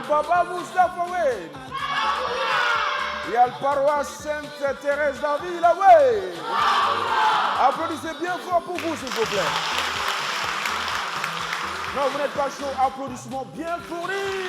Baba Moustapha, oui. Il y a le paroisse Sainte-Thérèse d'Avila, oui. Applaudissez bien fort pour vous, s'il vous plaît. Non, vous n'êtes pas chaud. Applaudissements bien fournis.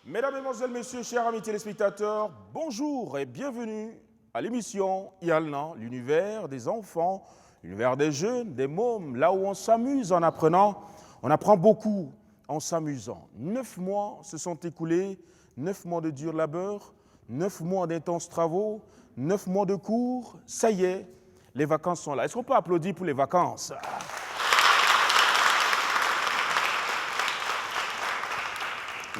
Mesdames, Mesdemoiselles, Messieurs, chers amis téléspectateurs, bonjour et bienvenue à l'émission Yalna, l'univers des enfants, l'univers des jeunes, des mômes, là où on s'amuse en apprenant. On apprend beaucoup en s'amusant. 9 mois se sont écoulés, 9 mois de dur labeur, 9 mois d'intenses travaux, 9 mois de cours. Ça y est, les vacances sont là. Est-ce qu'on peut applaudir pour les vacances ?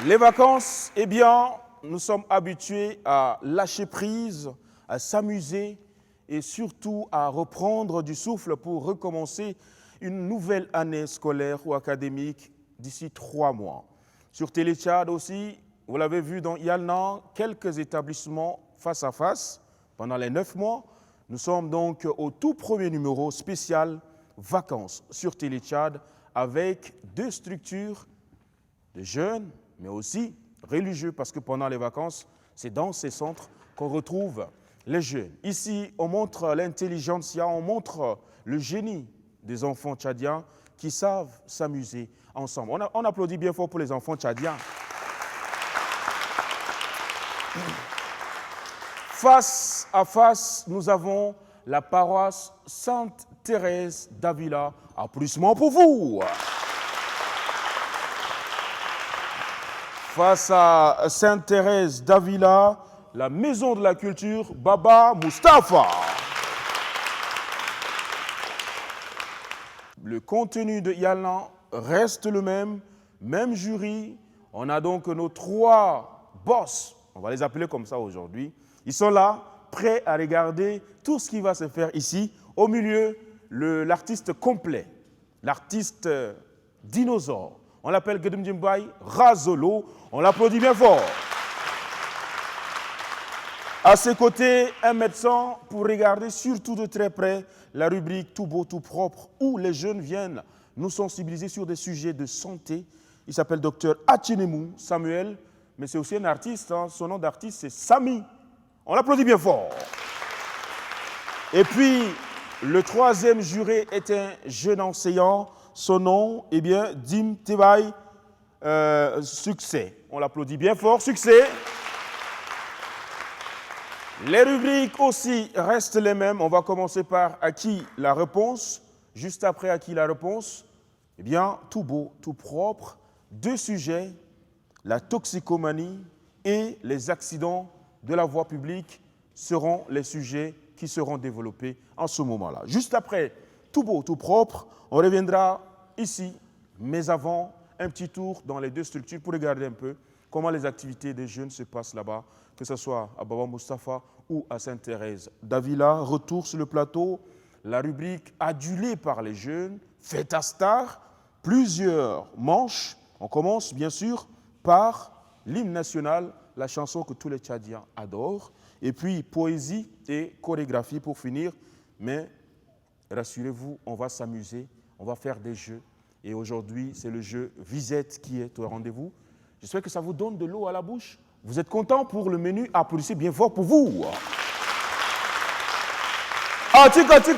Les vacances, eh bien, nous sommes habitués à lâcher prise, à s'amuser et surtout à reprendre du souffle pour recommencer une nouvelle année scolaire ou académique d'ici 3 mois. Sur Télétchad aussi, vous l'avez vu dans Yalna, quelques établissements face à face pendant les 9 mois. Nous sommes donc au tout premier numéro spécial vacances sur Télétchad avec 2 structures de jeunes, mais aussi religieux, parce que pendant les vacances, c'est dans ces centres qu'on retrouve les jeunes. Ici, on montre l'intelligentsia, on montre le génie des enfants tchadiens qui savent s'amuser ensemble. On applaudit bien fort pour les enfants tchadiens. Face à face, nous avons la paroisse Sainte-Thérèse d'Avila. Applaudissements pour vous. Face à Sainte-Thérèse d'Avila, la maison de la culture, Baba Moustapha. Le contenu de Yalna reste le même jury. On a donc nos 3 boss, on va les appeler comme ça aujourd'hui. Ils sont là, prêts à regarder tout ce qui va se faire ici. Au milieu, l'artiste complet, l'artiste dinosaure. On l'appelle Gedum Djimbaï Razolo. On l'applaudit bien fort. À ses côtés, un médecin pour regarder surtout de très près la rubrique Tout beau, tout propre, où les jeunes viennent nous sensibiliser sur des sujets de santé. Il s'appelle Dr Achinemou Samuel, mais c'est aussi un artiste. Son nom d'artiste, c'est Sami. On l'applaudit bien fort. Et puis, le 3e juré est un jeune enseignant. Son nom, eh bien, Dim Tebaï Succès. On l'applaudit bien fort, Succès. Les rubriques aussi restent les mêmes. On va commencer par à qui la réponse. Juste après à qui la réponse, eh bien, tout beau, tout propre. 2 sujets, la toxicomanie et les accidents de la voie publique seront les sujets qui seront développés en ce moment-là. Juste après, tout beau, tout propre, on reviendra ici, mais avant, un petit tour dans les 2 structures pour regarder un peu comment les activités des jeunes se passent là-bas, que ce soit à Baba Moustapha ou à Sainte-Thérèse d'Avila. Retour sur le plateau, la rubrique adulée par les jeunes, Fête à Star, plusieurs manches. On commence bien sûr par l'hymne national, la chanson que tous les Tchadiens adorent, et puis poésie et chorégraphie pour finir. Mais rassurez-vous, on va s'amuser, on va faire des jeux. Et aujourd'hui, c'est le jeu Visette qui est au rendez-vous. J'espère que ça vous donne de l'eau à la bouche. Vous êtes contents pour le menu? Applaudissez bien fort pour vous. Atikati.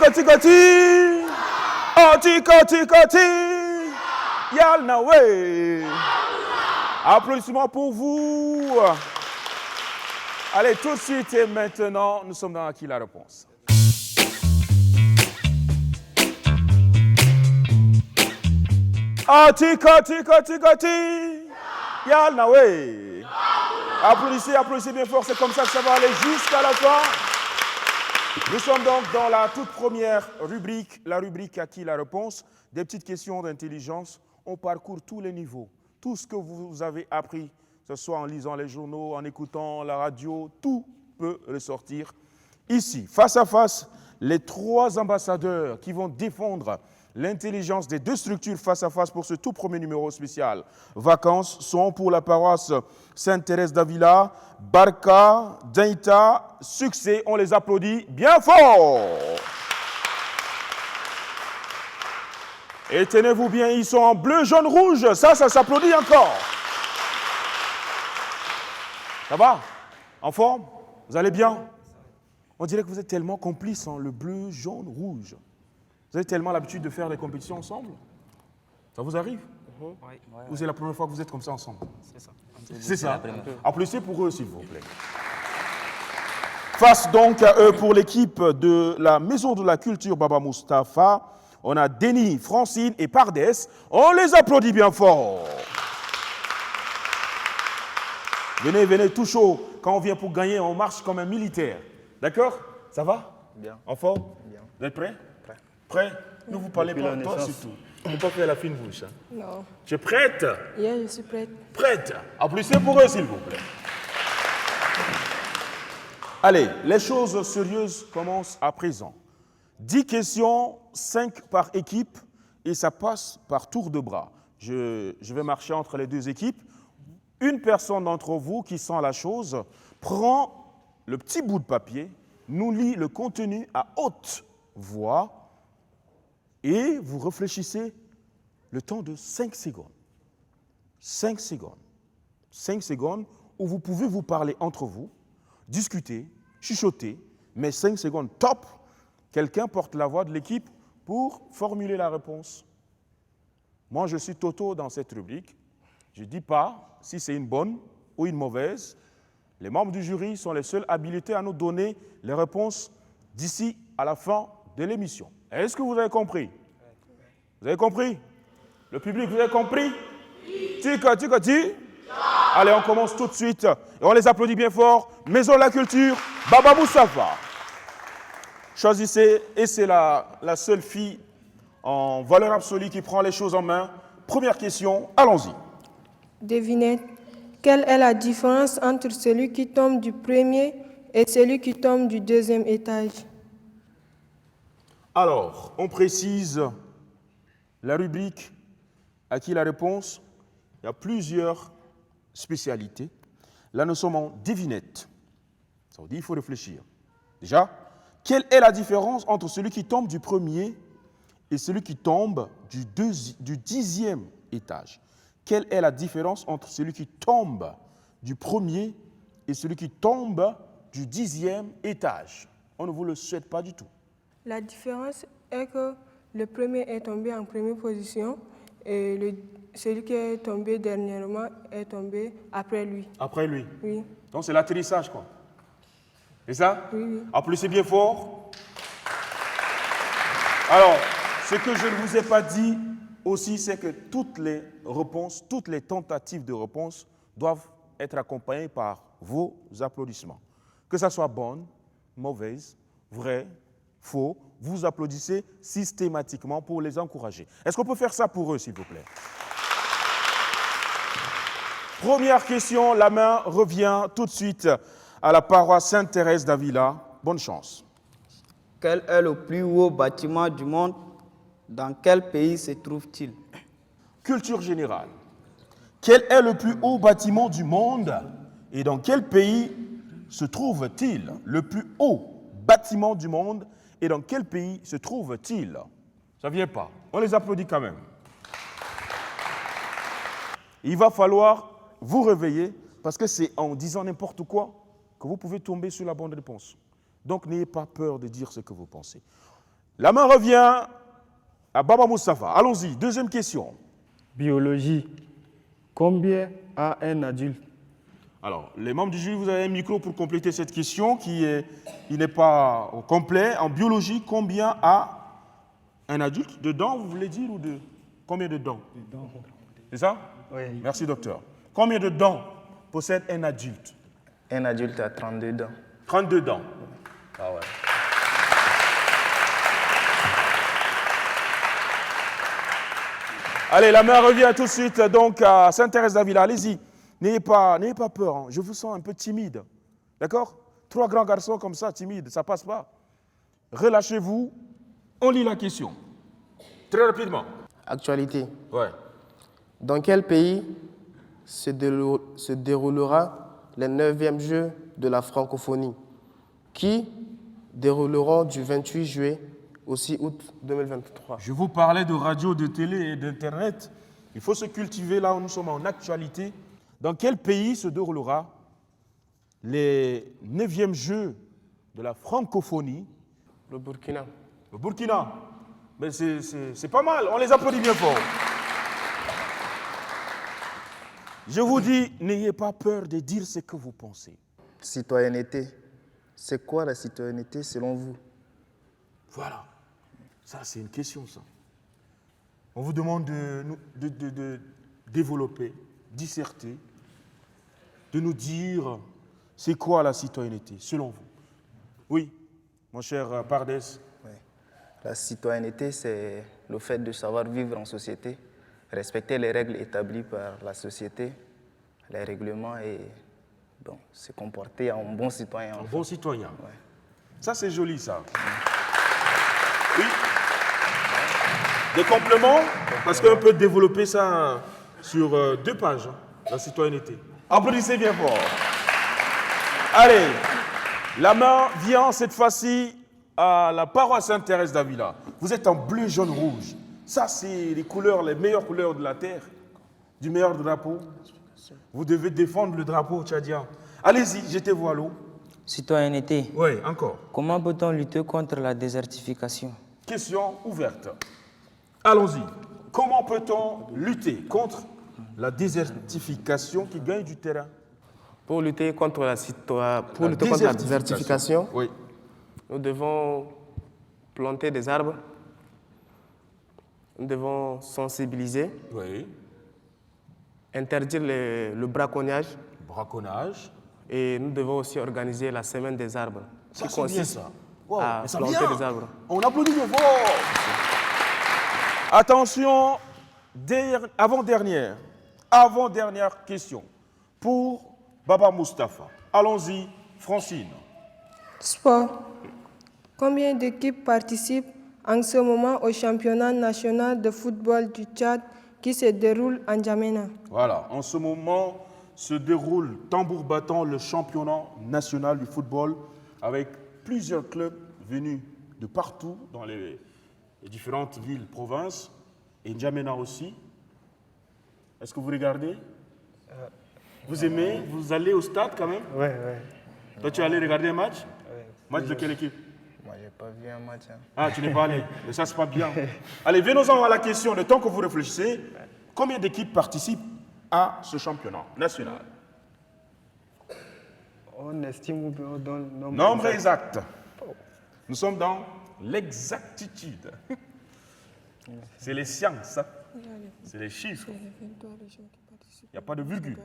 Yalna way. Applaudissements pour vous. Allez, tout de suite et maintenant, nous sommes dans À qui la réponse. Atikati. Yalna way. Applaudissez bien fort, c'est comme ça que ça va aller jusqu'à la fin. Nous sommes donc dans la toute première rubrique, la rubrique À qui la réponse. Des petites questions d'intelligence. On parcourt tous les niveaux. Tout ce que vous avez appris, que ce soit en lisant les journaux, en écoutant la radio, tout peut ressortir ici. Face à face, les 3 ambassadeurs qui vont défendre l'intelligence des 2 structures face à face pour ce tout premier numéro spécial. Vacances sont pour la paroisse Sainte-Thérèse d'Avila, Barka, Daïta, Succès. On les applaudit bien fort. Et tenez-vous bien, ils sont en bleu, jaune, rouge. Ça s'applaudit encore. Ça va? En forme? Vous allez bien? On dirait que vous êtes tellement complices, hein, le bleu, jaune, rouge. Vous avez tellement l'habitude de faire des compétitions ensemble? Ça vous arrive? Ou c'est la première fois que vous êtes comme ça ensemble? C'est ça. C'est ça. Applaudissez pour eux, s'il vous plaît. Face donc à eux pour l'équipe de la Maison de la Culture Baba Mustapha, on a Denis, Francine et Pardès. On les applaudit bien fort. Venez, tout chaud. Quand on vient pour gagner, on marche comme un militaire. D'accord? Ça va? Bien. En forme? Bien. Vous êtes prêts? Prêt. Prêt? Ne vous parlez Depuis pas, la toi naissance. surtout. On ne peut pas faire la fine bouche. Hein. Non. Tu es prête? Je suis prête. Prête? Applaudissez pour eux, s'il vous plaît. Allez, les choses sérieuses commencent à présent. 10 questions, 5 par équipe, et ça passe par tour de bras. Je vais marcher entre les deux équipes. Une personne d'entre vous qui sent la chose prend le petit bout de papier, nous lit le contenu à haute voix et vous réfléchissez le temps de 5 secondes. 5 secondes. 5 secondes où vous pouvez vous parler entre vous, discuter, chuchoter, mais 5 secondes top, quelqu'un porte la voix de l'équipe pour formuler la réponse. Moi, je suis Toto dans cette rubrique. Je ne dis pas si c'est une bonne ou une mauvaise. Les membres du jury sont les seuls habilités à nous donner les réponses d'ici à la fin de l'émission. Est-ce que vous avez compris? Vous avez compris? Le public, vous avez compris? Tu? Allez, on commence tout de suite. Et on les applaudit bien fort. Maison de la Culture, Baba Mustapha. Choisissez, et c'est la seule fille en valeur absolue qui prend les choses en main. Première question, allons-y. Devinette. Quelle est la différence entre celui qui tombe du premier et celui qui tombe du deuxième étage? Alors, on précise la rubrique à qui la réponse. Il y a plusieurs spécialités. Là, nous sommes en devinette. Ça veut dire qu'il faut réfléchir. Déjà, quelle est la différence entre celui qui tombe du premier et celui qui tombe du 10e étage? Quelle est la différence entre celui qui tombe du premier et celui qui tombe du 10e étage? On ne vous le souhaite pas du tout. La différence est que le premier est tombé en première position et celui qui est tombé dernièrement est tombé après lui. Après lui? Oui. Donc c'est l'atterrissage, quoi. C'est ça? Oui. Applaudissez bien fort. Alors, ce que je ne vous ai pas dit aussi, c'est que toutes les réponses, toutes les tentatives de réponse doivent être accompagnées par vos applaudissements. Que ça soit bonne, mauvaise, vrai, faux, vous applaudissez systématiquement pour les encourager. Est-ce qu'on peut faire ça pour eux, s'il vous plaît? Première question, la main revient tout de suite à la paroisse Sainte-Thérèse d'Avila. Bonne chance. Quel est le plus haut bâtiment du monde? Dans quel pays se trouve-t-il? Culture générale. Quel est le plus haut bâtiment du monde et dans quel pays se trouve-t-il? Le plus haut bâtiment du monde et dans quel pays se trouve-t-il? Ça ne vient pas. On les applaudit quand même. Il va falloir vous réveiller parce que c'est en disant n'importe quoi que vous pouvez tomber sur la bonne réponse. Donc n'ayez pas peur de dire ce que vous pensez. La main revient à Baba Mustapha. Allons-y, deuxième question. Biologie. Combien a un adulte? Alors, les membres du jury, vous avez un micro pour compléter cette question qui n'est pas au complet. En biologie, combien a un adulte? De dents, vous voulez dire, ou de combien de dents? De dents. C'est ça? Oui. Merci, docteur. Combien de dents possède un adulte? Un adulte a 32 dents. 32 dents. Ah ouais. Allez, la main revient tout de suite donc à Sainte-Thérèse d'Avila. Allez-y, n'ayez pas peur. Hein. Je vous sens un peu timide. D'accord? 3 grands garçons comme ça, timides, ça passe pas. Relâchez-vous. On lit la question. Très rapidement. Actualité. Ouais. Dans quel pays se déroulera les 9e Jeux de la francophonie qui dérouleront du 28 juillet au 6 août 2023. Je vous parlais de radio, de télé et d'Internet. Il faut se cultiver là où nous sommes en actualité. Dans quel pays se déroulera les 9e Jeux de la francophonie? Le Burkina. Le Burkina. Mais c'est pas mal, on les applaudit bien fort. Je vous dis, n'ayez pas peur de dire ce que vous pensez. Citoyenneté. C'est quoi la citoyenneté selon vous? Voilà. Ça, c'est une question, ça. On vous demande de développer, disserter, de nous dire c'est quoi la citoyenneté, selon vous. Oui, mon cher Pardès. Ouais. La citoyenneté, c'est le fait de savoir vivre en société, respecter les règles établies par la société, les règlements et bon, se comporter en bon citoyen. Un bon citoyen. Ouais. Ça, c'est joli, ça. Oui. Des compléments, parce qu'on peut développer ça sur 2 pages, la citoyenneté. Applaudissez bien fort. Allez, la main vient cette fois-ci à la paroisse Sainte-Thérèse d'Avila. Vous êtes en bleu, jaune, rouge. Ça, c'est les couleurs, les meilleures couleurs de la terre, du meilleur drapeau. Vous devez défendre le drapeau tchadien. Allez-y, jetez-vous à l'eau. Citoyenneté. Oui, encore. Comment peut-on lutter contre la désertification? Question ouverte. Allons-y. Comment peut-on lutter contre la désertification qui gagne du terrain? Pour lutter contre la désertification, Oui. nous devons planter des arbres, nous devons sensibiliser, Oui. interdire le braconnage Braconnage. et nous devons aussi organiser la semaine des arbres Ça, qui c'est bien consiste ça. Wow, à mais ça planter vient. des arbres. On applaudit bien fort. Attention, avant-dernière question pour Baba Mustapha. Allons-y, Francine. Sport. Combien d'équipes participent en ce moment au championnat national de football du Tchad qui se déroule en N'Djamena? Voilà, en ce moment se déroule tambour battant le championnat national du football avec plusieurs clubs venus de partout dans les différentes villes, provinces, et N'Djamena aussi. Est-ce que vous regardez? Vous aimez? Vous allez au stade quand même? Oui. Toi, tu es allé regarder un match? Match de quelle équipe? Moi, je n'ai pas vu un match. Hein. Ah, tu n'es pas allé. Mais ça, c'est pas bien. Allez, venons-en à la question. Le temps que vous réfléchissez, combien d'équipes participent à ce championnat national? On estime ou on donne le Nombre exact. Nous sommes dans l'exactitude. C'est les sciences. Hein. C'est les chiffres. Il n'y a pas de virgule.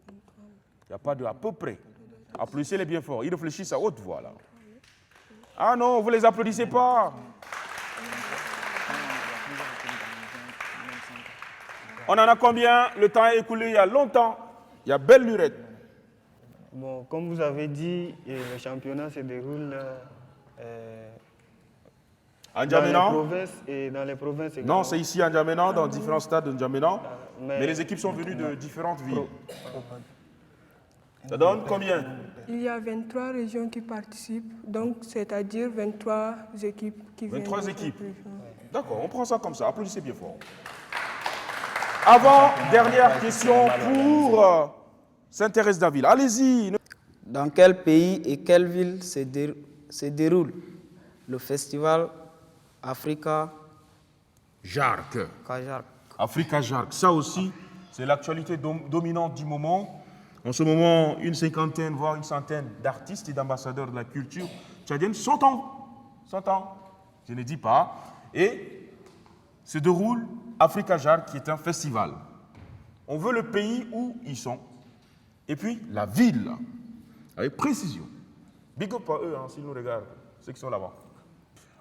Il n'y a pas de à peu près. Applaudissez-les bien fort. Ils réfléchissent à haute voix là. Ah non, vous ne les applaudissez pas. On en a combien? Le temps est écoulé il y a longtemps. Il y a belle lurette. Bon, comme vous avez dit, le championnat se déroule En dans les N'Djamena? provinces et dans les provinces. Non, également. c'est ici en N'Djamena, dans différents stades de N'Djamena. Mais- Mais les équipes sont venues de différentes villes. Ça donne combien? Il y a 23 régions qui participent, donc c'est-à-dire 23 équipes qui viennent. 23 de équipes. régions. D'accord, on prend ça comme ça. Applaudissez bien fort. Avant, dernière question pour Sainte-Thérèse d'Avila. Allez-y. Dans quel pays et quelle ville se déroule le festival Africa Jarque. Kajark? Africa Jarque. Ça aussi, c'est l'actualité dominante du moment. En ce moment, une cinquantaine, voire une centaine d'artistes et d'ambassadeurs de la culture tchadienne sont en, je ne dis pas, et se déroule Africa Jarque, qui est un festival. On veut le pays où ils sont, et puis la ville, avec précision. Big up à eux, hein, s'ils nous regardent, ceux qui sont là-bas.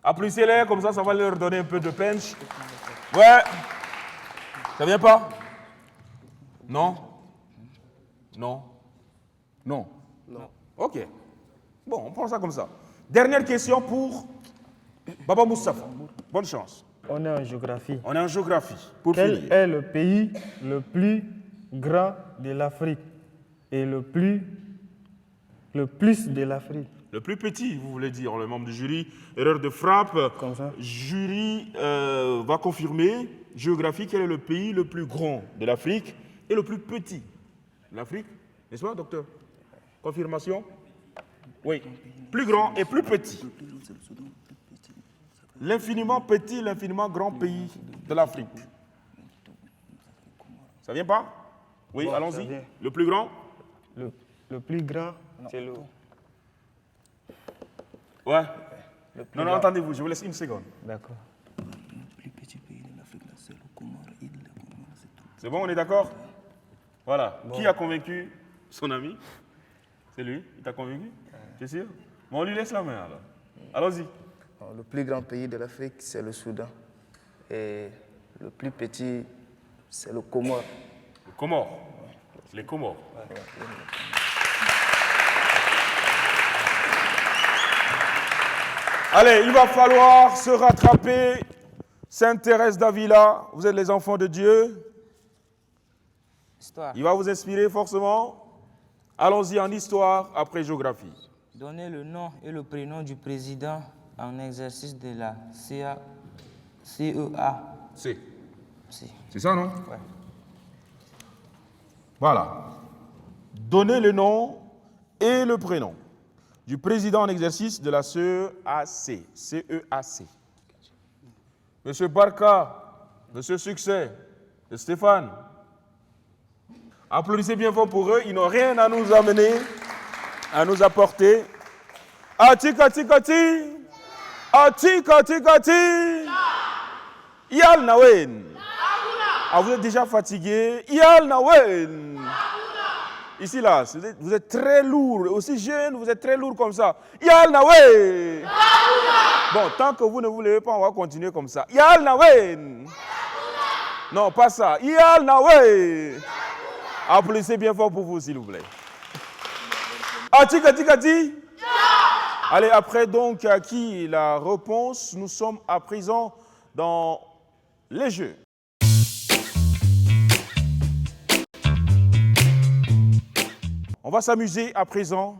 Applaudissez-les, comme ça va leur donner un peu de punch. Ouais. Ça vient pas? Non? Non? Non? Non. Ok. Bon, on prend ça comme ça. Dernière question pour Baba Mustapha. Bonne chance. On est en géographie. On est en géographie. Pour Quel finir. est le pays le plus grand de l'Afrique et le plus de l'Afrique? Le plus petit, vous voulez dire, le membre du jury. Erreur de frappe. Comme ça. Jury va confirmer, géographie, quel est le pays le plus grand de l'Afrique et le plus petit de l'Afrique. N'est-ce pas, docteur? Confirmation? Oui. Plus grand et plus petit. L'infiniment petit, l'infiniment grand pays de l'Afrique. Ça vient pas? Oui, Bon, ça allons-y. vient. Le plus grand? Le plus grand, c'est le... Ouais. le plus Non, grand. attendez-vous, je vous laisse une seconde. D'accord. C'est bon, on est d'accord? Voilà. Qui a convaincu son ami? C'est lui? Il t'a convaincu? Tu es sûr? Bon, on lui laisse la main alors. Allons-y. Le plus grand pays de l'Afrique, c'est le Soudan. Et le plus petit, c'est le Comore. Les Comores. Les Comores. Allez, il va falloir se rattraper. Sainte-Thérèse d'Avila, vous êtes les enfants de Dieu. Histoire. Il va vous inspirer forcément. Allons-y en histoire après géographie. Donnez le nom et le prénom du président en exercice de la CEA. C'est. Si. C'est ça, non? Ouais. Voilà. Donnez le nom et le prénom du président en exercice de la CEAC. CEAC. Monsieur Barca, Monsieur Succès, et Stéphane. Applaudissez bien fort pour eux. Ils n'ont rien à nous amener, à nous apporter. Atikati. Atikati. Yal Nawen. Ah, vous êtes déjà fatigué. Yal Nawen. Ici, là, vous êtes très lourd. Aussi jeune, vous êtes très lourd comme ça. Yal Nawen. Bon, tant que vous ne voulez pas, on va continuer comme ça. Yal Nawen. Non, pas ça. Yal Nawen. Applaudissez bien fort pour vous, s'il vous plaît. Atikati. Allez, après donc, à qui la réponse? Nous sommes à présent dans les jeux. On va s'amuser à présent.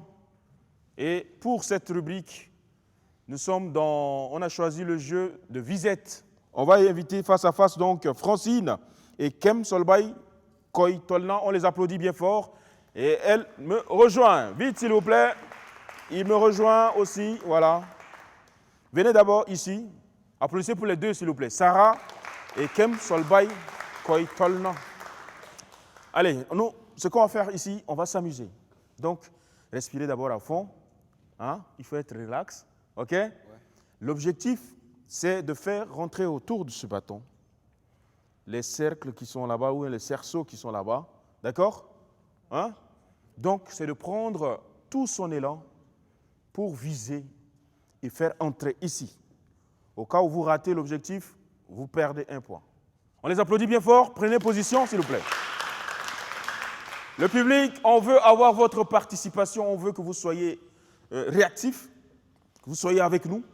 Et pour cette rubrique, on a choisi le jeu de visette. On va y inviter face à face donc Francine et Kem Solbay Koy Tolnan. On les applaudit bien fort. Et elle me rejoint. Vite, s'il vous plaît. Il me rejoint aussi. Voilà. Venez d'abord ici. Applaudissez pour les deux, s'il vous plaît. Sarah et Kem Solbay Koy Tolnan. Allez, ce qu'on va faire ici, on va s'amuser. Donc, respirez d'abord à fond. Hein? Il faut être relax. OK? Ouais. L'objectif, c'est de faire rentrer autour de ce bâton les cercles qui sont là-bas ou les cerceaux qui sont là-bas. D'accord? Hein? Donc, c'est de prendre tout son élan pour viser et faire entrer ici. Au cas où vous ratez l'objectif, vous perdez un point. On les applaudit bien fort. Prenez position, s'il vous plaît. Le public, on veut avoir votre participation, on veut que vous soyez réactifs, que vous soyez avec nous.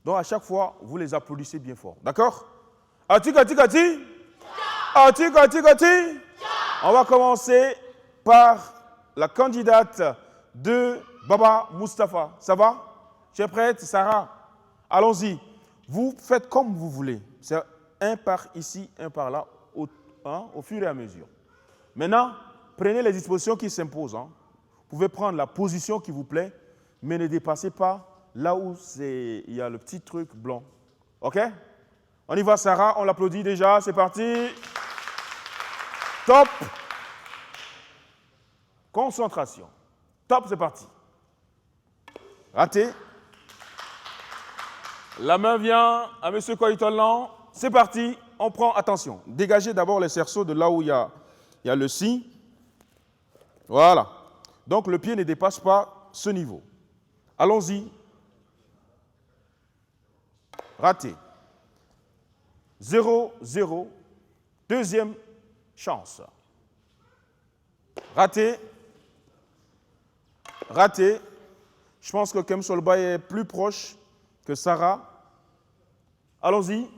Donc à chaque fois, vous les applaudissez bien fort. D'accord? Atikati. On va commencer par la candidate de Baba Mustapha. Ça va? Tu es prête, Sarah? Allons-y. Vous faites comme vous voulez. C'est un par ici, un par là, au fur et à mesure. Maintenant, prenez les dispositions qui s'imposent. Vous pouvez prendre la position qui vous plaît, mais ne dépassez pas là où il y a le petit truc blanc. OK? On y va, Sarah. On l'applaudit déjà. C'est parti. Top. Concentration. Top, c'est parti. Raté. La main vient à M. Koytolan. C'est parti. On prend, attention, dégagez d'abord les cerceaux de là où il y a le si. Voilà. Donc le pied ne dépasse pas ce niveau. Allons-y. Raté. 0-0. Deuxième chance. Raté. Raté. Je pense que Kem Solbay est plus proche que Sarah. Allons-y.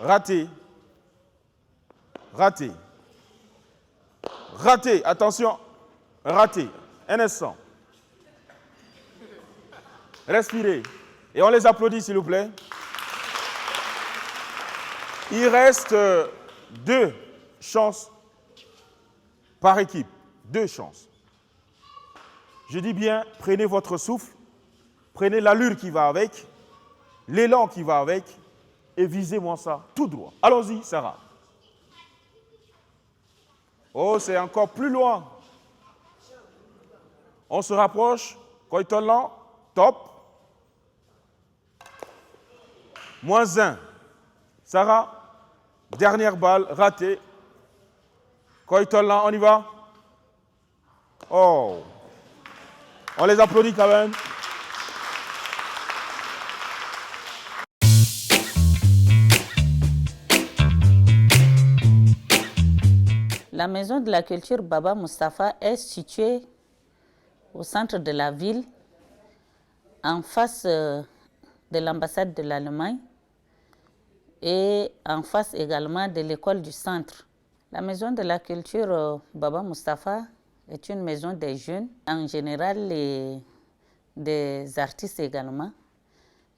Raté. Raté. Raté. Attention. Raté. Un instant. Respirez. Et on les applaudit, s'il vous plaît. Il reste 2 chances par équipe. 2 chances. Je dis bien, prenez votre souffle, prenez l'allure qui va avec, l'élan qui va avec, et visez-moi ça tout droit. Allons-y, Sarah. Oh, c'est encore plus loin. On se rapproche. Koitolan, top. -1. Sarah, dernière balle, ratée. Koitolan, on y va. Oh. On les applaudit quand même. La maison de la culture Baba Mustapha est située au centre de la ville, en face de l'ambassade de l'Allemagne et en face également de l'école du centre. La maison de la culture Baba Mustapha est une maison des jeunes, en général et des artistes également.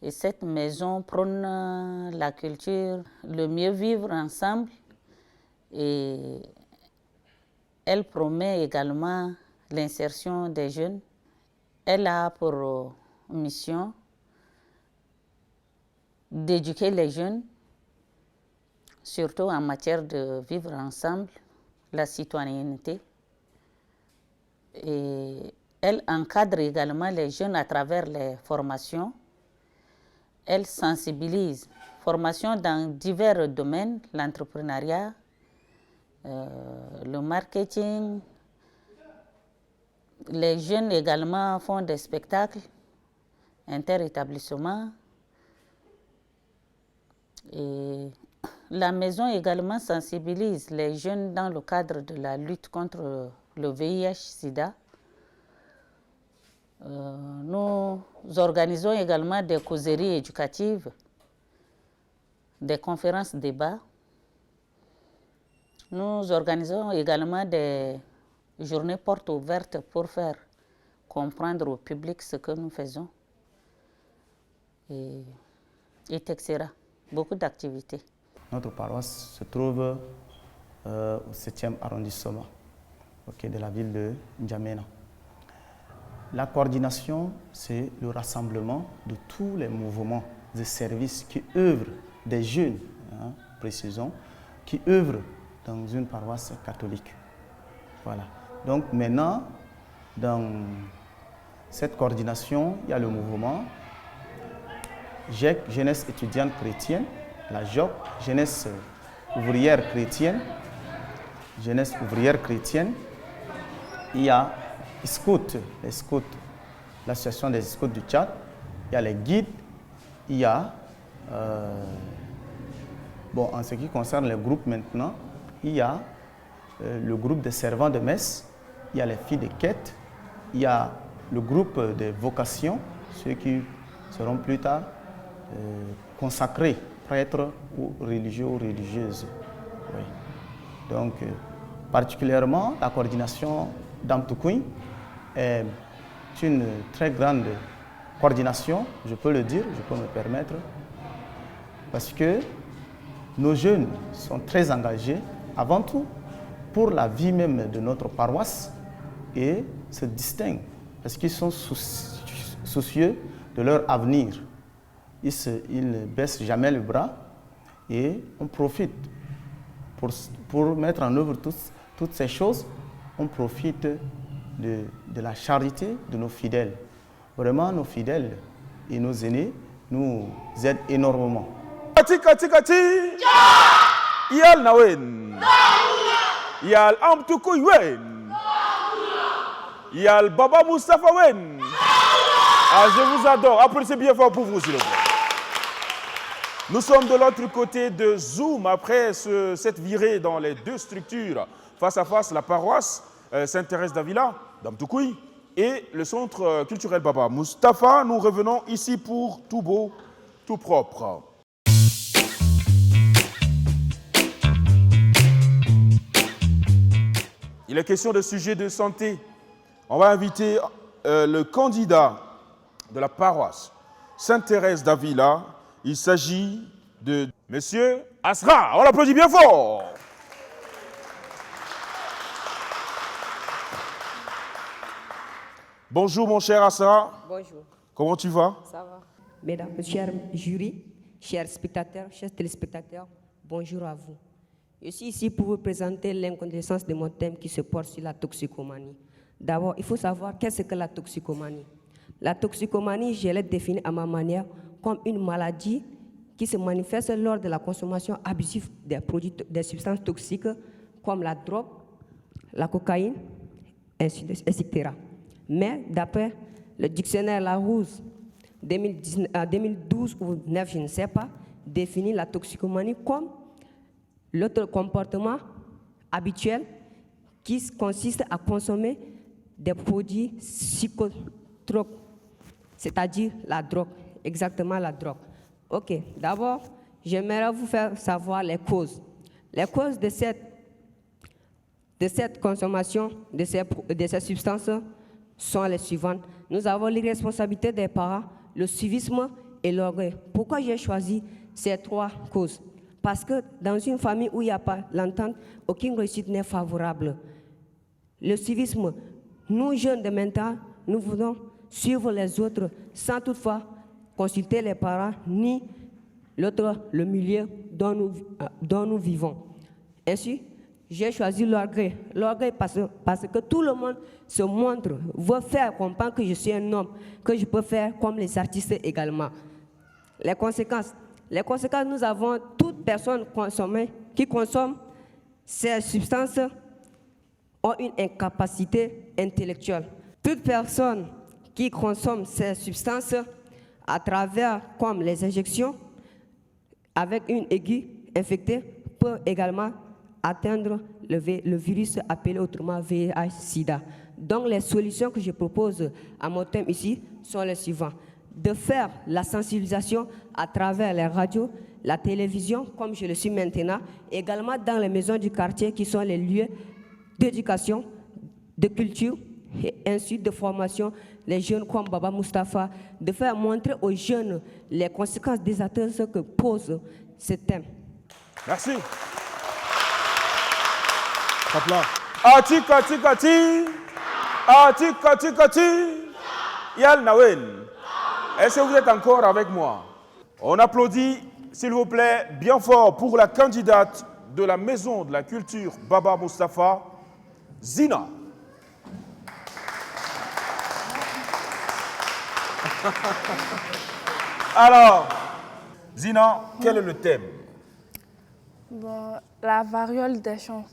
Et cette maison prône la culture, le mieux vivre ensemble, et elle promet également l'insertion des jeunes. Elle a pour mission d'éduquer les jeunes, surtout en matière de vivre ensemble, la citoyenneté. Et elle encadre également les jeunes à travers les formations. Elle sensibilise, formation dans divers domaines, l'entrepreneuriat, le marketing. Les jeunes également font des spectacles inter-établissements. Et la maison également sensibilise les jeunes dans le cadre de la lutte contre le VIH-Sida. Nous organisons également des causeries éducatives, des conférences débats. Nous organisons également des journées portes ouvertes pour faire comprendre au public ce que nous faisons. Et etc. Beaucoup d'activités. Notre paroisse se trouve au 7e arrondissement de la ville de N'Djamena. La coordination, c'est le rassemblement de tous les mouvements et services qui œuvrent, des jeunes, précisons, qui œuvrent dans une paroisse catholique. Voilà. Donc maintenant, dans cette coordination, il y a le mouvement GEC, Jeunesse étudiante chrétienne, la JOC, Jeunesse ouvrière chrétienne, Jeunesse ouvrière chrétienne. Il y a Scouts, les Scouts, l'association des Scouts du Tchad. Il y a les guides. Il y a, en ce qui concerne les groupes maintenant, il y a le groupe des servants de messe, il y a les filles de quête, il y a le groupe des vocations, ceux qui seront plus tard consacrés, prêtres ou religieux ou religieuses. Oui. Donc, particulièrement, la coordination d'Amtoukoui est une très grande coordination, je peux le dire, je peux me permettre, parce que nos jeunes sont très engagés, avant tout, pour la vie même de notre paroisse et se distinguent parce qu'ils sont soucieux de leur avenir. Ils ne baissent jamais le bras et on profite pour mettre en œuvre toutes ces choses. On profite de la charité de nos fidèles. Vraiment, nos fidèles et nos aînés nous aident énormément. Yal Nawen. Yal Amtoukoui Wen. Yal Baba Mustapha Wen. Ah, je vous adore. Applaudissez bien fort pour vous, s'il vous plaît. Nous sommes de l'autre côté de Zoom après cette virée dans les deux structures. Face à face, la paroisse Sainte-Thérèse d'Avila, d'Amtoukoui, et le centre culturel Baba Mustapha. Nous revenons ici pour tout beau, tout propre. Il est question de sujets de santé. On va inviter le candidat de la paroisse Sainte-Thérèse d'Avila. Il s'agit de Monsieur Asra. On l'applaudit bien fort. Bonjour mon cher Asra. Bonjour. Comment tu vas? Ça va. Mesdames, chers jurys, chers spectateurs, chers téléspectateurs, bonjour à vous. Je suis ici pour vous présenter l'inconnaissance de mon thème qui se porte sur la toxicomanie. D'abord, il faut savoir qu'est-ce que la toxicomanie. La toxicomanie, je l'ai définie à ma manière comme une maladie qui se manifeste lors de la consommation abusive des produits, des substances toxiques comme la drogue, la cocaïne, etc. Mais d'après le dictionnaire Larousse 2012 ou 2009, je ne sais pas, définit la toxicomanie comme l'autre comportement habituel qui consiste à consommer des produits psychotropes, c'est-à-dire la drogue, exactement la drogue. Ok, d'abord, j'aimerais vous faire savoir les causes. Les causes de cette consommation de ces substances sont les suivantes. Nous avons l'irresponsabilité des parents, le civisme et l'orgueil. Pourquoi j'ai choisi ces trois causes? Parce que dans une famille où il n'y a pas l'entente, aucune réussite n'est favorable. Le civisme, nous jeunes de maintenant, nous voulons suivre les autres sans toutefois consulter les parents ni le milieu dont nous vivons. Ainsi, j'ai choisi l'orgueil. L'orgueil parce que tout le monde se montre, veut faire comprendre que je suis un homme, que je peux faire comme les artistes également. Les conséquences, nous avons toute personne qui consomme ces substances ont une incapacité intellectuelle. Toute personne qui consomme ces substances à travers, comme les injections, avec une aiguille infectée, peut également atteindre le virus appelé autrement VIH-Sida. Donc les solutions que je propose à mon thème ici sont les suivantes. De faire la sensibilisation à travers les radios, la télévision, comme je le suis maintenant, également dans les maisons du quartier qui sont les lieux d'éducation, de culture et ainsi de formation, les jeunes comme Baba Mustapha, de faire montrer aux jeunes les conséquences désastreuses que pose ce thème. Merci. Applaudissements. Ati kati kati. Ati kati kati. Yal Nawen. Est-ce que vous êtes encore avec moi? On applaudit, s'il vous plaît, bien fort pour la candidate de la Maison de la Culture Baba Mustapha, Zina. Alors, Zina, quel est le thème? Bon, la variole des champs.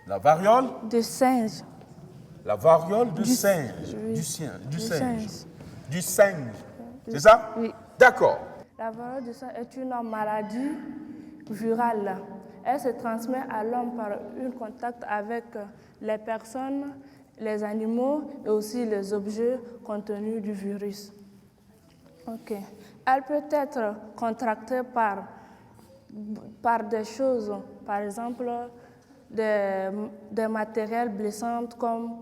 La variole De singe. La variole du singe. Oui. Du singe. Du singe. C'est ça? Oui. D'accord. La variole du singe est une maladie virale. Elle se transmet à l'homme par un contact avec les personnes, les animaux et aussi les objets contenus du virus. Ok. Elle peut être contractée par des choses, par exemple des matériels blessants comme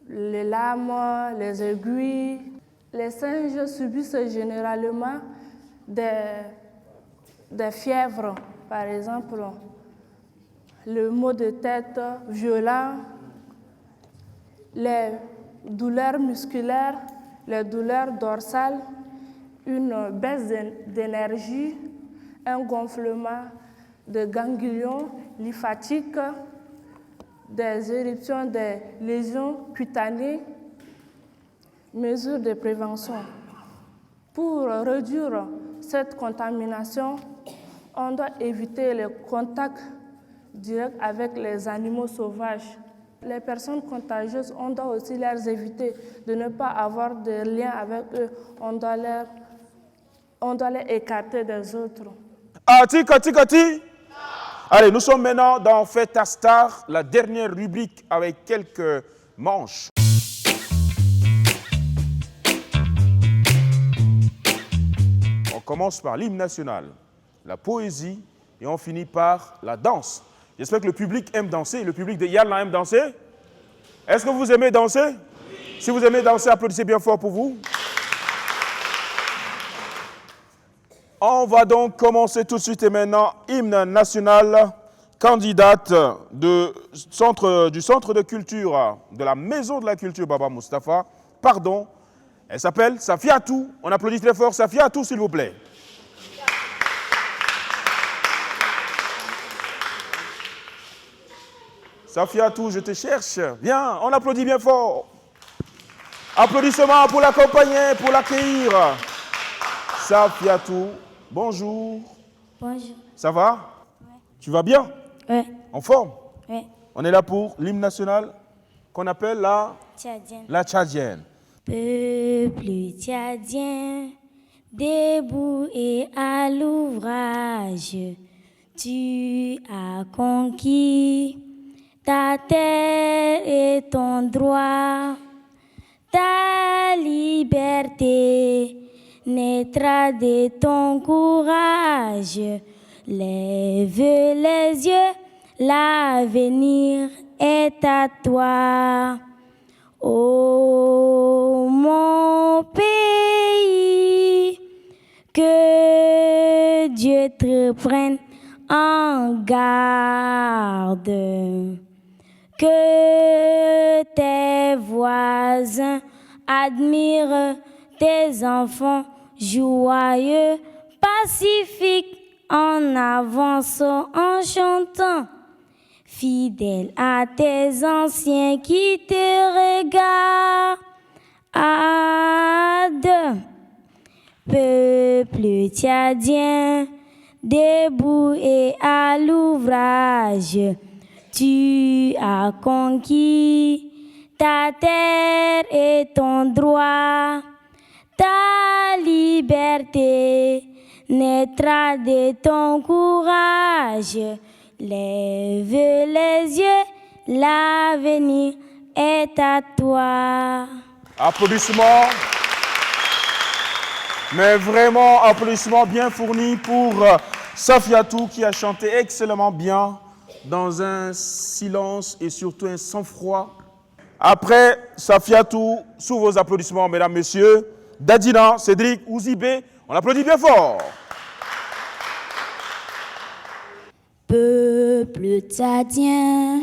les lames, les aiguilles. Les singes subissent généralement des fièvres, par exemple le maux de tête violent, les douleurs musculaires, les douleurs dorsales, une baisse d'énergie, un gonflement de ganglions lymphatiques, des éruptions, des lésions cutanées. Mesures de prévention. Pour réduire cette contamination, on doit éviter les contacts directs avec les animaux sauvages. Les personnes contagieuses, on doit aussi les éviter de ne pas avoir de lien avec eux. On doit les écarter des autres. Ati kati kati. Allez, nous sommes maintenant dans Fête ta Star, la dernière rubrique avec quelques manches. On commence par l'hymne national, la poésie et on finit par la danse. J'espère que le public aime danser. Le public de Yalna aime danser. Est-ce que vous aimez danser? Oui. Si vous aimez danser, applaudissez bien fort pour vous. On va donc commencer tout de suite et maintenant. Hymne national, candidate du centre de culture de la Maison de la Culture Baba Mustapha. Pardon, elle s'appelle Safiatou. On applaudit très fort Safiatou, s'il vous plaît. Safiatou, je te cherche. Viens, on applaudit bien fort. Applaudissements pour l'accompagner, pour l'accueillir. Safiatou, bonjour. Bonjour. Ça va? Ouais. Tu vas bien? Ouais. En forme? Ouais. On est là pour l'hymne national qu'on appelle la Tchadienne. Peuple tchadien, debout et à l'ouvrage, tu as conquis ta terre et ton droit, ta liberté naîtra de ton courage. Lève les yeux, l'avenir est à toi. Ô mon pays, que Dieu te prenne en garde, que tes voisins admirent tes enfants joyeux, pacifiques, en avance en chantant, fidèle à tes anciens qui te regardent. Peuple tchadien, debout et à l'ouvrage, tu as conquis ta terre et ton droit, ta liberté naîtra de ton courage. Lève les yeux, l'avenir est à toi. Applaudissements. Mais vraiment, applaudissements bien fournis pour Safiatou qui a chanté excellemment bien dans un silence et surtout un sang-froid. Après Safiatou, sous vos applaudissements, mesdames, messieurs, Dadina, Cédric, Ouzibé, on applaudit bien fort. Peuple tchadien,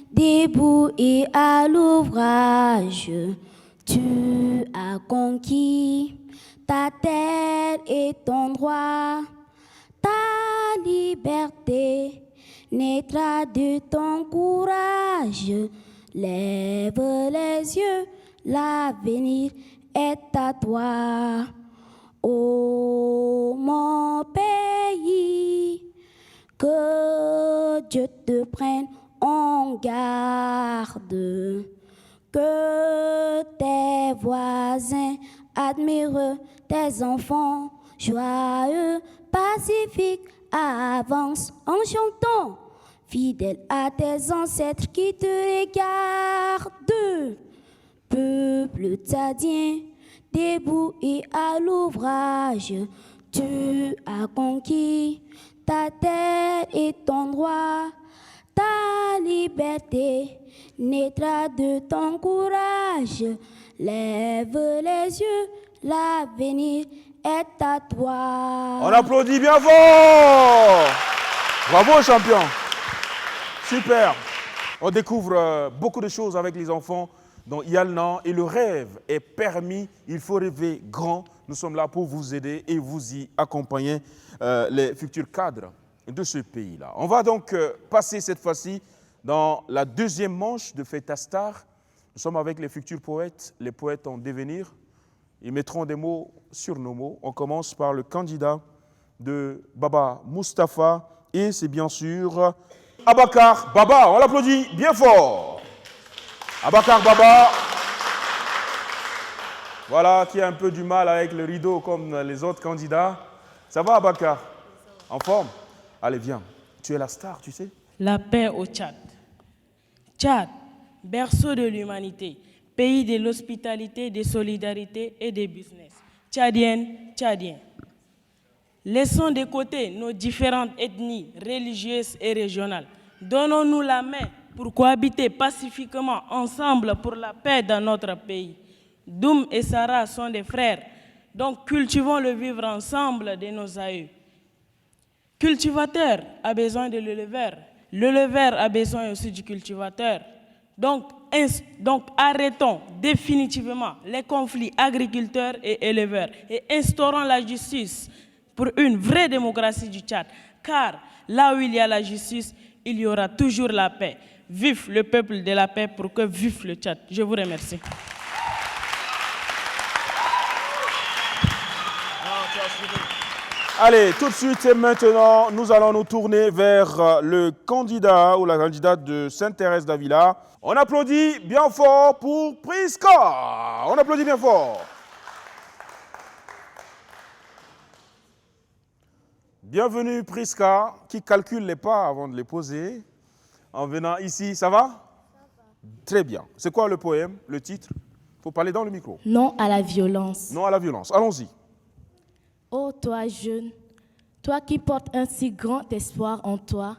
debout et à l'ouvrage, tu as conquis ta terre et ton droit, ta liberté naîtra de ton courage. Lève les yeux, l'avenir est à toi. Ô mon pays, que Dieu te prenne en garde, que tes voisins admirent tes enfants joyeux, pacifiques, avance en chantant, fidèle à tes ancêtres qui te regardent. Peuple tchadien, debout et à l'ouvrage, tu as conquis ta terre et ton droit, ta liberté naîtra de ton courage. Lève les yeux, l'avenir est à toi. On applaudit bien fort. Bravo champion. Super. On découvre beaucoup de choses avec les enfants dans Yalnan et le rêve est permis. Il faut rêver grand. Nous sommes là pour vous aider et vous y accompagner, les futurs cadres de ce pays-là. On va donc passer cette fois-ci dans la deuxième manche de Feta Star. Nous sommes avec les futurs poètes, les poètes en devenir. Ils mettront des mots sur nos mots. On commence par le candidat de Baba Mustapha et c'est bien sûr Abakar Baba. On l'applaudit bien fort. Abakar Baba, voilà, qui a un peu du mal avec le rideau comme les autres candidats. Ça va Abakar? En forme? Allez, viens. Tu es la star, tu sais? La paix au Tchad. Tchad, berceau de l'humanité, pays de l'hospitalité, des solidarités et des business. Tchadiennes, Tchadiens. Laissons de côté nos différentes ethnies religieuses et régionales. Donnons-nous la main pour cohabiter pacifiquement ensemble pour la paix dans notre pays. Doum et Sarah sont des frères. Donc cultivons le vivre ensemble de nos aïeux. Cultivateur a besoin de l'éleveur. L'éleveur a besoin aussi du cultivateur. Donc arrêtons définitivement les conflits agriculteurs et éleveurs et instaurons la justice pour une vraie démocratie du Tchad. Car là où il y a la justice, il y aura toujours la paix. Vive le peuple de la paix pour que vive le Tchad. Je vous remercie. Allez, tout de suite et maintenant, nous allons nous tourner vers le candidat ou la candidate de Sainte-Thérèse d'Avila. On applaudit bien fort pour Priska. On applaudit bien fort. Bienvenue Priska, qui calcule les pas avant de les poser. En venant ici, ça va? Ça va. Très bien. C'est quoi le poème, le titre? Il faut parler dans le micro. Non à la violence. Non à la violence. Allons-y. Ô toi jeune, toi qui portes un si grand espoir en toi,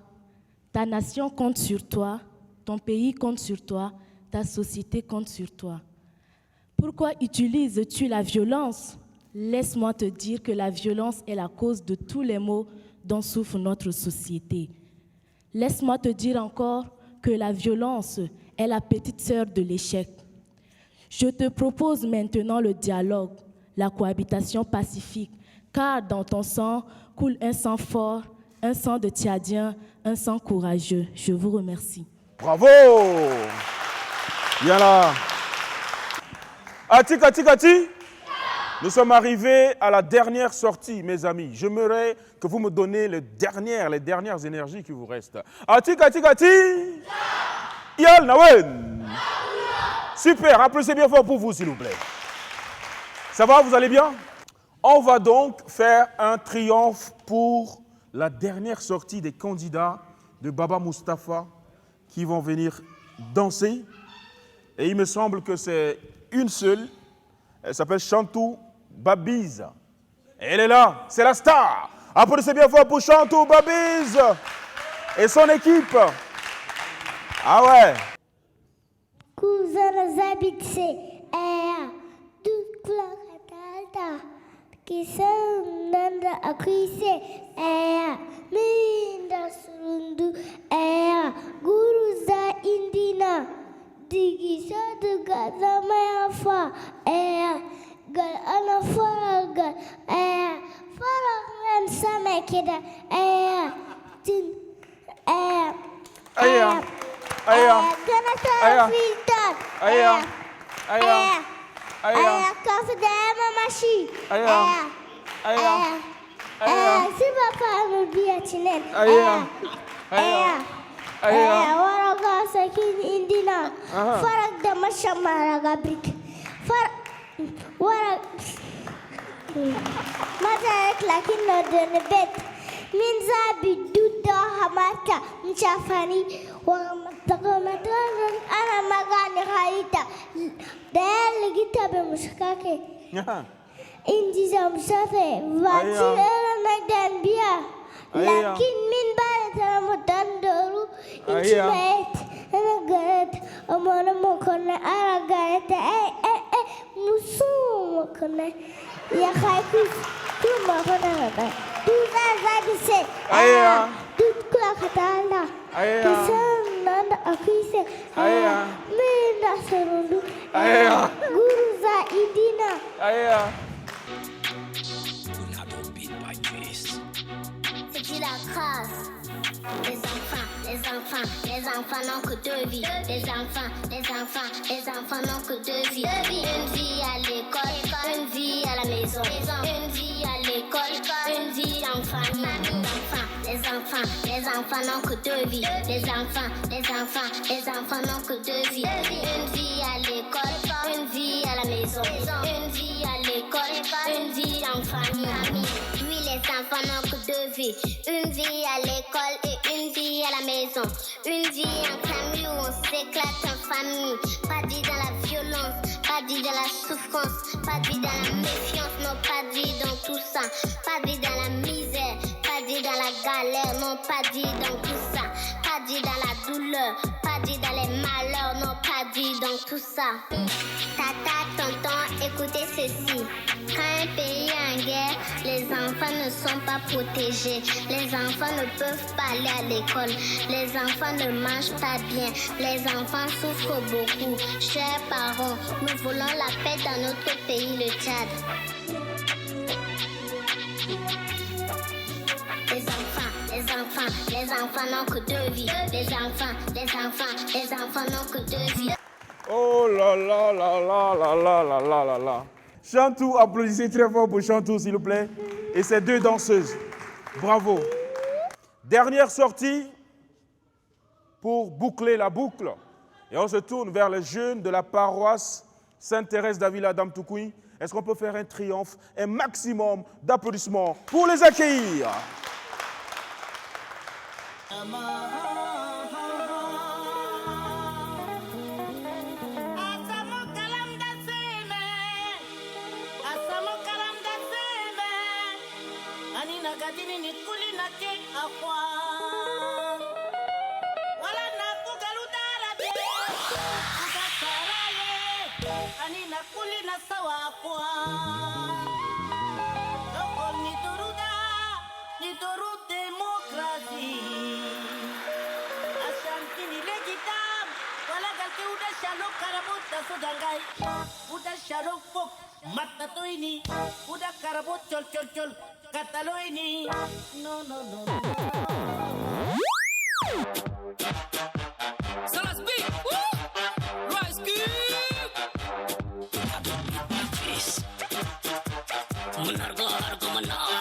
ta nation compte sur toi, ton pays compte sur toi, ta société compte sur toi. Pourquoi utilises-tu la violence? Laisse-moi te dire que la violence est la cause de tous les maux dont souffre notre société. Laisse-moi te dire encore que la violence est la petite sœur de l'échec. Je te propose maintenant le dialogue, la cohabitation pacifique, car dans ton sang coule un sang fort, un sang de Tchadien, un sang courageux. Je vous remercie. Bravo! Bien là. Ati. Nous sommes arrivés à la dernière sortie, mes amis. J'aimerais que vous me donniez les dernières énergies qui vous restent. Ati. Yal Nawen. Super, applaudissez bien fort pour vous, s'il vous plaît. Ça va, vous allez bien? On va donc faire un triomphe pour la dernière sortie des candidats de Baba Moustapha qui vont venir danser. Et il me semble que c'est une seule. Elle s'appelle Chantou Babiz. Elle est là, c'est la star. Applaudissez bien fort pour Chantou Babiz et son équipe. Ah ouais. Cousins habités, toute la qui s'endanda à crisser, minda surundu, guruza indina, digisa de gaza mayafa, gal anafagal, farag samekida, tin, Aya. Café machi. C'est papa me biatinen. Waraga sakin indina. Farag da mashamara gabrik. Warag. Mazarek lakin no de bet. Min zabi duda hamata mchafani wamatakamatan ana magani haita dal gitabe mushkake indi zamsafe vatsila nadan biya lakin min bala mudandoru inchimet ana garet amana mokone ara garet musu mokone ya khaikus tu mokone tout ça toute la katala kisana akise mena sorundu guruza idina c'est qui la crasse les enfants n'ont que deux vies. Les enfants n'ont que deux vies. Une vie à l'école, une vie à la maison. Une vie à l'école, une vie en famille. Les enfants n'ont que deux vies. Les enfants n'ont que deux vies. Une vie à l'école, une vie à la maison. Une vie à l'école, une vie en famille. Oui, les enfants n'ont que deux vies. Une vie à l'école et une vie à la maison. Une vie en famille où on s'éclate en famille. Pas dit dans la violence, pas dit dans la souffrance, pas dit dans la méfiance, non pas dit dans tout ça. Pas dit dans la misère, pas dit dans la galère, non pas dit dans tout ça. Pas dit dans la douleur, pas dit dans les malheurs, non pas dit dans tout ça. Tata, tonton, écoutez ceci. Quand un pays est en guerre, les enfants ne sont pas protégés. Les enfants ne peuvent pas aller à l'école. Les enfants ne mangent pas bien. Les enfants souffrent beaucoup. Chers parents, nous voulons la paix dans notre pays, le Tchad. Les enfants n'ont que deux vies. Les enfants n'ont que deux vies. Oh là là là là là là là là là là. Chantou, applaudissez très fort pour Chantou, s'il vous plaît. Et ces deux danseuses. Bravo. Dernière sortie pour boucler la boucle. Et on se tourne vers les jeunes de la paroisse Sainte-Thérèse d'Avila d'Amtoukoui. Est-ce qu'on peut faire un triomphe, un maximum d'applaudissements pour les accueillir? Udah syarok fok mata to ini udah karabot col col col kata lo ini no no no salah speak rise harga menang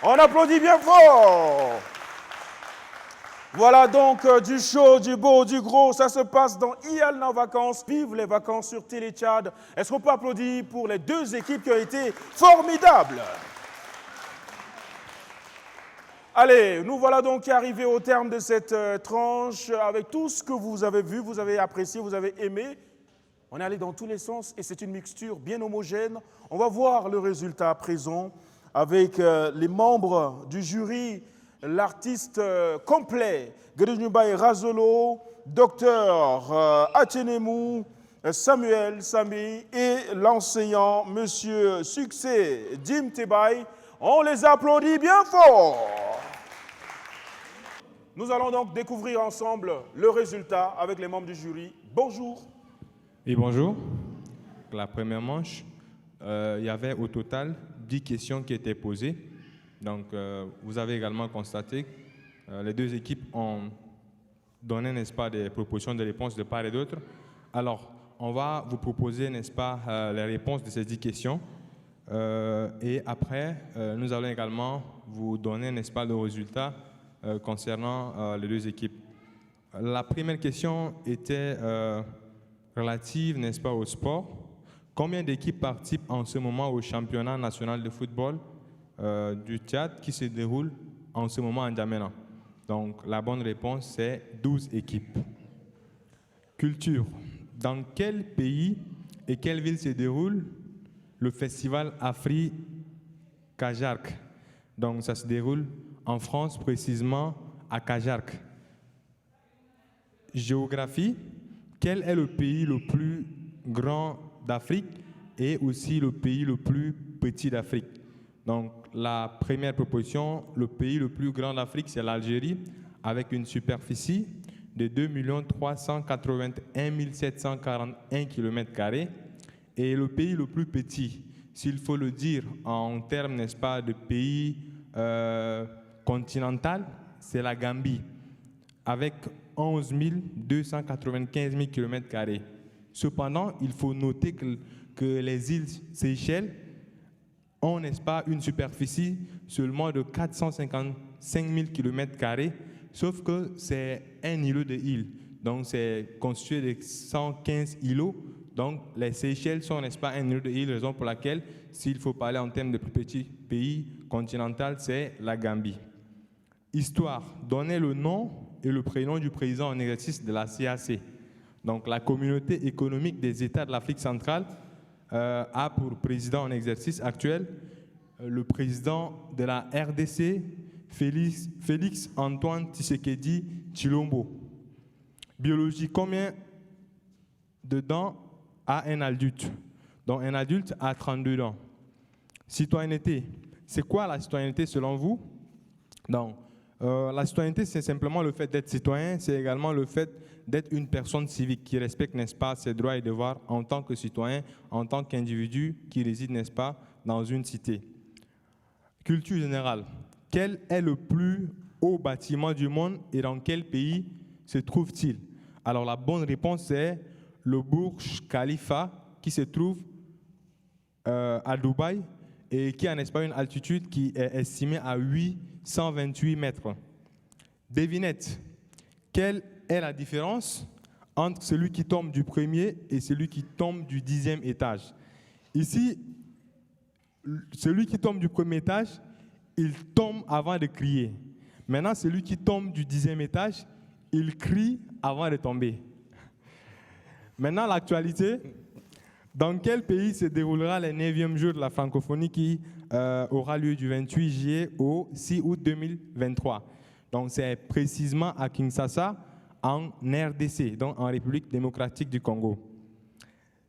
On applaudit bien fort. Voilà donc du chaud, du beau, du gros. Ça se passe dans IALNA Vacances. Vive les vacances sur Télé Tchad. Est-ce qu'on peut applaudir pour les deux équipes qui ont été formidables? Allez, nous voilà donc arrivés au terme de cette tranche avec tout ce que vous avez vu, vous avez apprécié, vous avez aimé. On est allé dans tous les sens et c'est une mixture bien homogène. On va voir le résultat présent avec les membres du jury, l'artiste complet, Gredunubay Razolo, Dr Achenemou, Samuel Sami et l'enseignant Monsieur Succès Dim Tebay. On les applaudit bien fort. Nous allons donc découvrir ensemble le résultat avec les membres du jury. Bonjour. Et bonjour. La première manche, il y avait au total 10 questions qui étaient posées. Donc, vous avez également constaté que les deux équipes ont donné, n'est-ce pas, des propositions de réponses de part et d'autre. Alors, on va vous proposer, n'est-ce pas, les réponses de ces 10 questions. Et après, nous allons également vous donner, n'est-ce pas, le résultat concernant les deux équipes. La première question était relative, n'est-ce pas, au sport. Combien d'équipes participent en ce moment au championnat national de football du Tchad qui se déroule en ce moment à N'Djamena? Donc, la bonne réponse, c'est 12 équipes. Culture. Dans quel pays et quelle ville se déroule le festival Afri-Cajarc? Donc, ça se déroule en France, précisément à Cajarc. Géographie. Quel est le pays le plus grand d'Afrique et aussi le pays le plus petit d'Afrique? Donc, la première proposition, le pays le plus grand d'Afrique, c'est l'Algérie, avec une superficie de 2 381 741 km². Et le pays le plus petit, s'il faut le dire en termes, n'est-ce pas, de pays continental, c'est la Gambie, avec 11 295 km². Cependant, il faut noter que les îles Seychelles ont, n'est-ce pas, une superficie seulement de 455 000 km², sauf que c'est un îlot de îles. Donc, c'est constitué de 115 îlots. Donc, les Seychelles sont, n'est-ce pas, un îlot de îles, raison pour laquelle, s'il faut parler en termes de plus petits pays continental, c'est la Gambie. Histoire, donner le nom et le prénom du président en exercice de la CAC. Donc, la communauté économique des États de l'Afrique centrale a pour président en exercice actuel le président de la RDC, Félix Antoine Tshisekedi Tshilombo. Biologie, combien de dents a un adulte? Donc, un adulte a 32 dents. Citoyenneté, c'est quoi la citoyenneté selon vous? Donc, la citoyenneté, c'est simplement le fait d'être citoyen, c'est également le fait d'être une personne civique qui respecte, n'est-ce pas, ses droits et devoirs en tant que citoyen, en tant qu'individu qui réside, n'est-ce pas, dans une cité. Culture générale. Quel est le plus haut bâtiment du monde et dans quel pays se trouve-t-il? Alors, la bonne réponse, c'est le Burj Khalifa qui se trouve à Dubaï et qui a, n'est-ce pas, une altitude qui est estimée à 828 mètres. Devinette, quelle est la différence entre celui qui tombe du premier et celui qui tombe du 10e étage? Ici, celui qui tombe du premier étage, il tombe avant de crier. Maintenant, celui qui tombe du 10e étage, il crie avant de tomber. Maintenant, l'actualité. Dans quel pays se déroulera le 9e jour de la francophonie qui aura lieu du 28 juillet au 6 août 2023? Donc, c'est précisément à Kinshasa, en RDC, donc en République démocratique du Congo.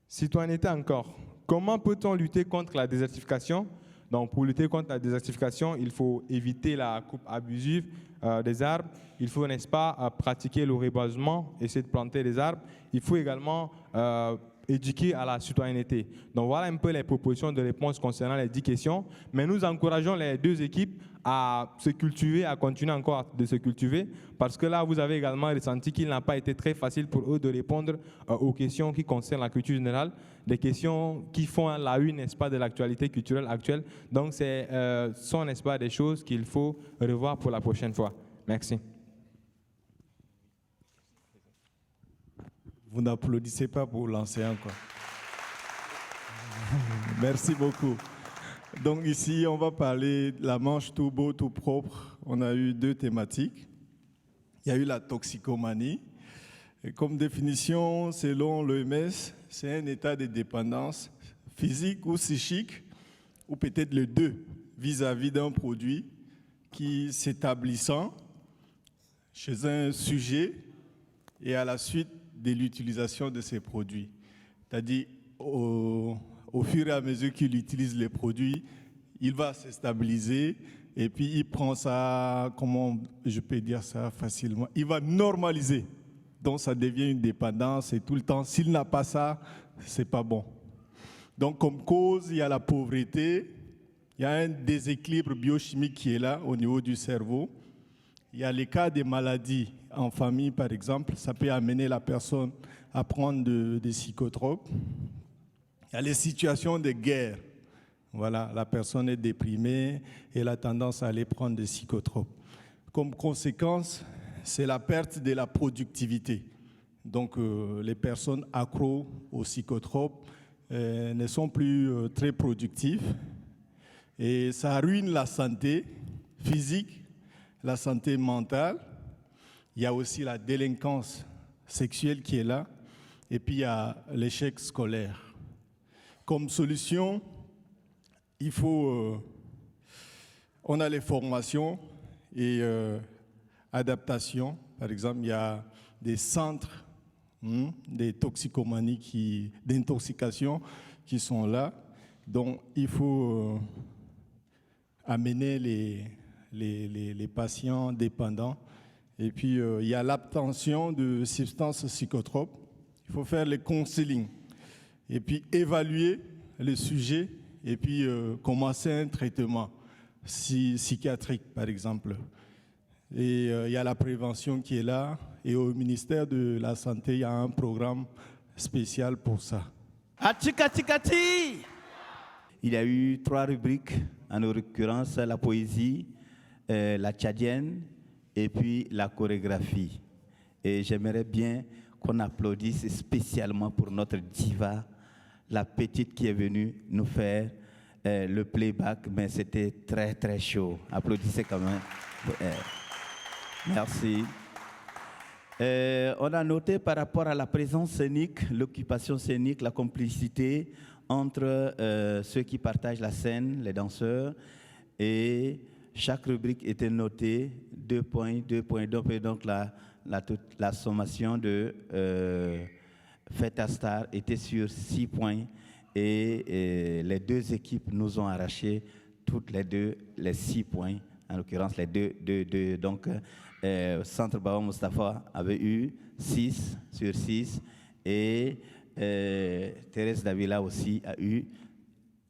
Citoyenneté encore. Comment peut-on lutter contre la désertification? Donc, pour lutter contre la désertification, il faut éviter la coupe abusive des arbres. Il faut, n'est-ce pas, pratiquer le reboisement, essayer de planter des arbres. Il faut également éduquer à la citoyenneté. Donc, voilà un peu les propositions de réponse concernant les 10 questions. Mais nous encourageons les deux équipes à se cultiver, à continuer encore de se cultiver, parce que là, vous avez également ressenti qu'il n'a pas été très facile pour eux de répondre aux questions qui concernent la culture générale, des questions qui font la une, n'est-ce pas, de l'actualité culturelle actuelle. Donc, ce sont, n'est-ce pas, des choses qu'il faut revoir pour la prochaine fois. Merci. Vous n'applaudissez pas pour l'enseignant, quoi. Merci beaucoup. Donc ici, on va parler de la manche tout beau, tout propre. On a eu 2 thématiques. Il y a eu la toxicomanie. Et comme définition, selon l'OMS, c'est un état de dépendance physique ou psychique, ou peut-être les deux, vis-à-vis d'un produit qui s'établissant chez un sujet et à la suite de l'utilisation de ces produits. C'est-à-dire, au fur et à mesure qu'il utilise les produits, il va se stabiliser et puis il prend ça, comment je peux dire ça facilement, il va normaliser. Donc ça devient une dépendance et tout le temps, s'il n'a pas ça, c'est pas bon. Donc comme cause, il y a la pauvreté, il y a un déséquilibre biochimique qui est là au niveau du cerveau. Il y a les cas des maladies en famille, par exemple, ça peut amener la personne à prendre des psychotropes. Il y a les situations de guerre. Voilà, la personne est déprimée et elle a tendance à aller prendre des psychotropes. Comme conséquence, c'est la perte de la productivité. Donc les personnes accros aux psychotropes ne sont plus très productives et ça ruine la santé physique, la santé mentale. Il y a aussi la délinquance sexuelle qui est là et puis il y a l'échec scolaire. Comme solution, il faut... on a les formations et adaptations. Par exemple, il y a des centres des toxicomanies, d'intoxication qui sont là. Donc, il faut amener les patients dépendants. Et puis, il y a l'obtention de substances psychotropes. Il faut faire le counseling. Et puis, évaluer le sujet. Et puis, commencer un traitement psychiatrique, par exemple. Et il y a la prévention qui est là. Et au ministère de la Santé, il y a un programme spécial pour ça. Il y a eu 3 rubriques, en l'occurrence la poésie, la tchadienne et puis la chorégraphie. Et j'aimerais bien qu'on applaudisse spécialement pour notre diva, la petite qui est venue nous faire le playback, mais c'était très très chaud. Applaudissez quand même. Merci. On a noté par rapport à la présence scénique, l'occupation scénique, la complicité entre ceux qui partagent la scène, les danseurs, et chaque rubrique était notée 2 points, 2 points. Donc la sommation de Feta Star était sur 6 points et les 2 équipes nous ont arraché toutes les 2 les 6 points, en l'occurrence les deux. Donc Centre Baba Moustapha avait eu 6 sur 6 et Thérèse Davila aussi a eu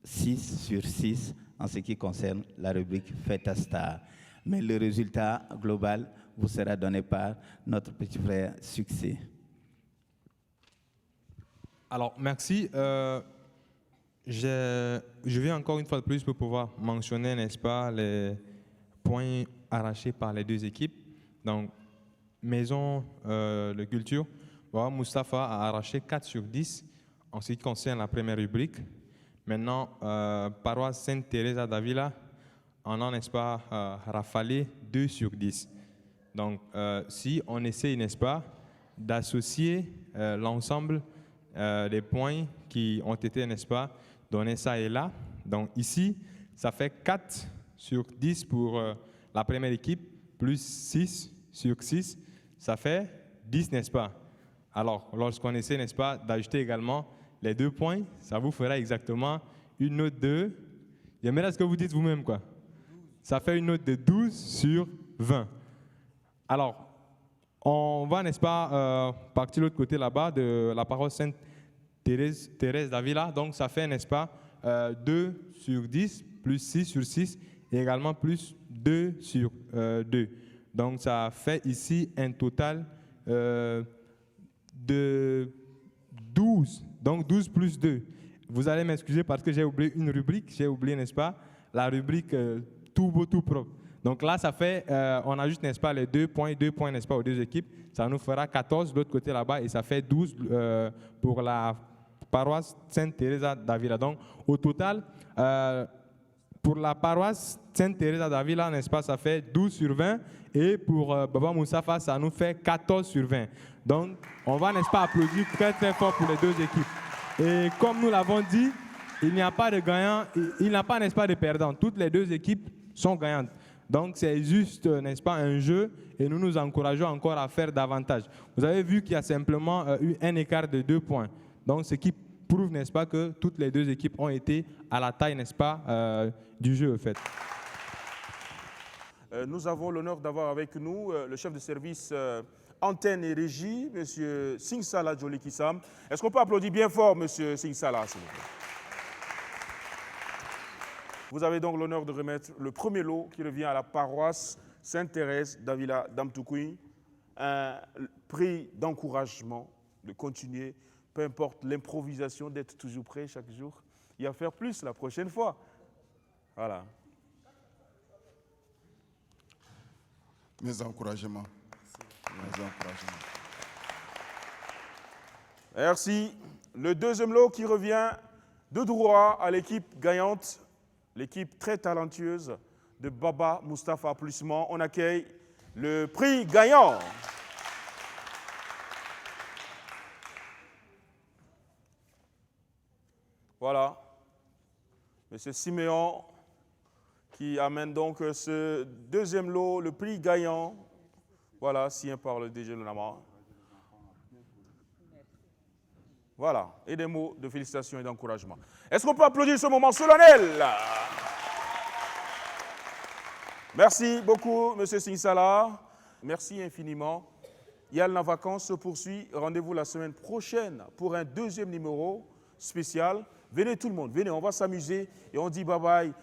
6 sur 6 en ce qui concerne la rubrique Feta Star. Mais le résultat global vous sera donné par notre petit frère Succès. Alors, merci. Je vais encore une fois de plus pour pouvoir mentionner, n'est-ce pas, les points arrachés par les 2 équipes. Donc, Maison de Culture, Baba Moustapha a arraché 4 sur 10 en ce qui concerne la première rubrique. Maintenant, Paroisse Sainte-Thérèse d'Avila, on a, n'est-ce pas, rafalé 2 sur 10. Donc, si on essaie, n'est-ce pas, d'associer l'ensemble des points qui ont été, n'est-ce pas, donnés ça et là. Donc, ici, ça fait 4 sur 10 pour la première équipe, plus 6 sur 6, ça fait 10, n'est-ce pas? Alors, lorsqu'on essaie, n'est-ce pas, d'ajouter également les 2 points, ça vous fera exactement une note de... J'aimerais ce que vous dites vous-même, quoi. Ça fait une note de 12 sur 20. Alors, on va, n'est-ce pas, partir de l'autre côté là-bas, de la paroisse Sainte-Thérèse d'Avila. Donc, ça fait, n'est-ce pas, 2 sur 10, plus 6 sur 6, et également plus 2 sur 2. Donc, ça fait ici un total de 12. Donc, 12 plus 2. Vous allez m'excuser parce que j'ai oublié une rubrique. J'ai oublié, n'est-ce pas, la rubrique tout beau, tout propre. Donc là, ça fait, on ajoute, n'est-ce pas, les 2 points, n'est-ce pas, aux 2 équipes. Ça nous fera 14 de l'autre côté là-bas et ça fait 12 pour la paroisse Sainte-Thérèse d'Avila. Donc, au total, pour la paroisse Sainte-Thérèse d'Avila, n'est-ce pas, ça fait 12 sur 20. Et pour Baba Moustapha, ça nous fait 14 sur 20. Donc, on va, n'est-ce pas, applaudir très, très fort pour les 2 équipes. Et comme nous l'avons dit, il n'y a pas de gagnant, il n'y a pas, n'est-ce pas, de perdant. Toutes les 2 équipes sont gagnantes. Donc, c'est juste, n'est-ce pas, un jeu et nous nous encourageons encore à faire davantage. Vous avez vu qu'il y a simplement eu un écart de 2 points. Donc, ce qui prouve, n'est-ce pas, que toutes les 2 équipes ont été à la taille, n'est-ce pas, du jeu, en fait. Nous avons l'honneur d'avoir avec nous le chef de service antenne et régie, M. Singsala Joli Kissam. Est-ce qu'on peut applaudir bien fort, M. Singsala, s'il vous plaît? Vous avez donc l'honneur de remettre le premier lot qui revient à la paroisse Sainte-Thérèse d'Avila d'Amtoukoui. Un prix d'encouragement de continuer, peu importe l'improvisation, d'être toujours prêt chaque jour et à faire plus la prochaine fois. Voilà. Mes encouragements. Mes encouragements. Merci. Le deuxième lot qui revient de droit à l'équipe gagnante, l'équipe très talentueuse de Baba Mustapha. Applaudissements. On accueille le prix gagnant. Voilà. Monsieur Siméon qui amène donc ce deuxième lot, le prix gagnant. Voilà, signé par le DG de Nama. Voilà, et des mots de félicitations et d'encouragement. Est-ce qu'on peut applaudir ce moment solennel? Merci beaucoup, M. Singsala. Merci infiniment. Yalna Vacances se poursuit. Rendez-vous la semaine prochaine pour un deuxième numéro spécial. Venez tout le monde, venez, on va s'amuser et on dit bye bye